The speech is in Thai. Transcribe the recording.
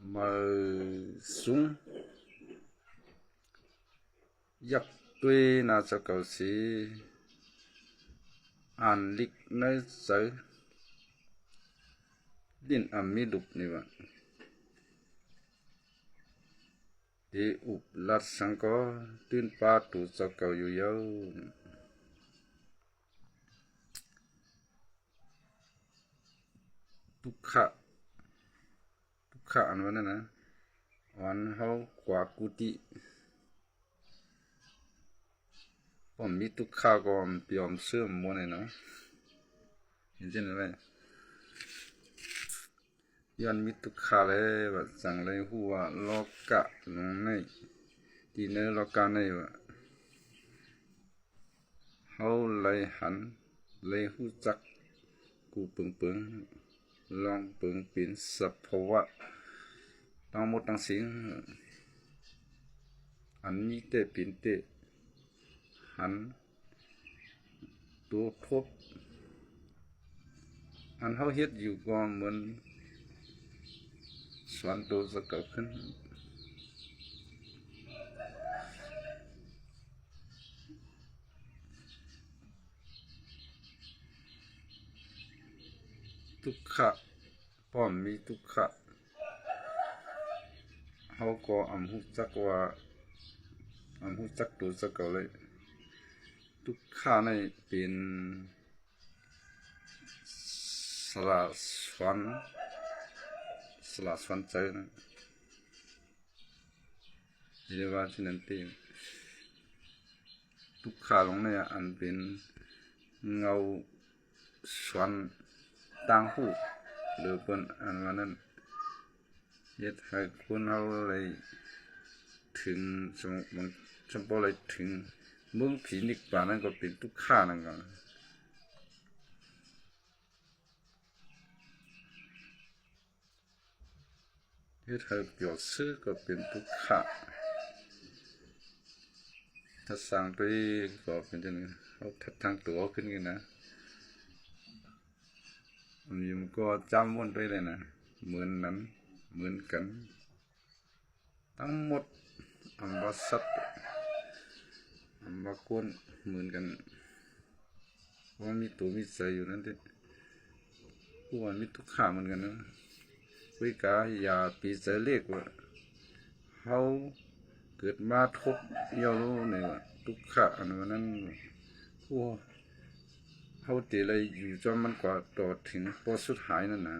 mà súng giặc tuy là cho cậu sĩ an lịch nơi giới din ami đục này vậy thì ụp lát sang có tuyên pa tụ cho cậu yêu yêu tukha anh vẫn nè anh hao quả kutiผมมีทุกข้าวก็เปียมเสื่อมมัวเลยเนาะเห็นเช่นไรย้อนมีทุกข้าวเลยแบบสั่งเลยหัวลอกกะลงในที่เนื้อลอกกะในว่าเขาเลยหันเลยหูจักกูปึงลองปึงปิ่นสัพพวะทั้งหมดทั้งสิ้นอันนี้เตปิ่นเตหันตัวทบอันเขาเฮ็ดอยู่ก็เหมือนสวนตัวจะเกิดขึ้นทุกขะป้อมมีทุกขะเขาก็อำหุจักว่าอำหุจักตัวจะเกิดเลยทุกข้าในเป็นสละสวนใจนะเรียกว่าที่นั่นเองทุกข้าลงในอันเป็นเงาสวนต่างหูหรือเป็นอันนั้นยึดให้คนเราเลยถึงสมบูรณ์เลยถึงมึงผีนิกป่านั่นก็เป็นทุกข้านั่นกันยึดให้เปียวซื้อก็เป็นทุกข้าถ้าสั่งไปก็เป็นจังนี้เขาทัดทางตัวขึ้นกันนะมันก็จำวนไปเลยนะเหมือนนั้นเหมือนกันทั้งหมดอัมบาสัตอัมบาคนเหมือนกันว่ามีตัวมีใจอยู่นั่นเองผู้ว่ามีทุกข้าเหมือนกันนะวิกาอย่าปีใจเล็กว่าเขาเกิดมาทบเยารู้เนี่ยว่าทุกข้าอันนั้นผู้เขาตีเลยอยู่จนมันกว่าต่อถึงพอสุดท้ายนั่นนะ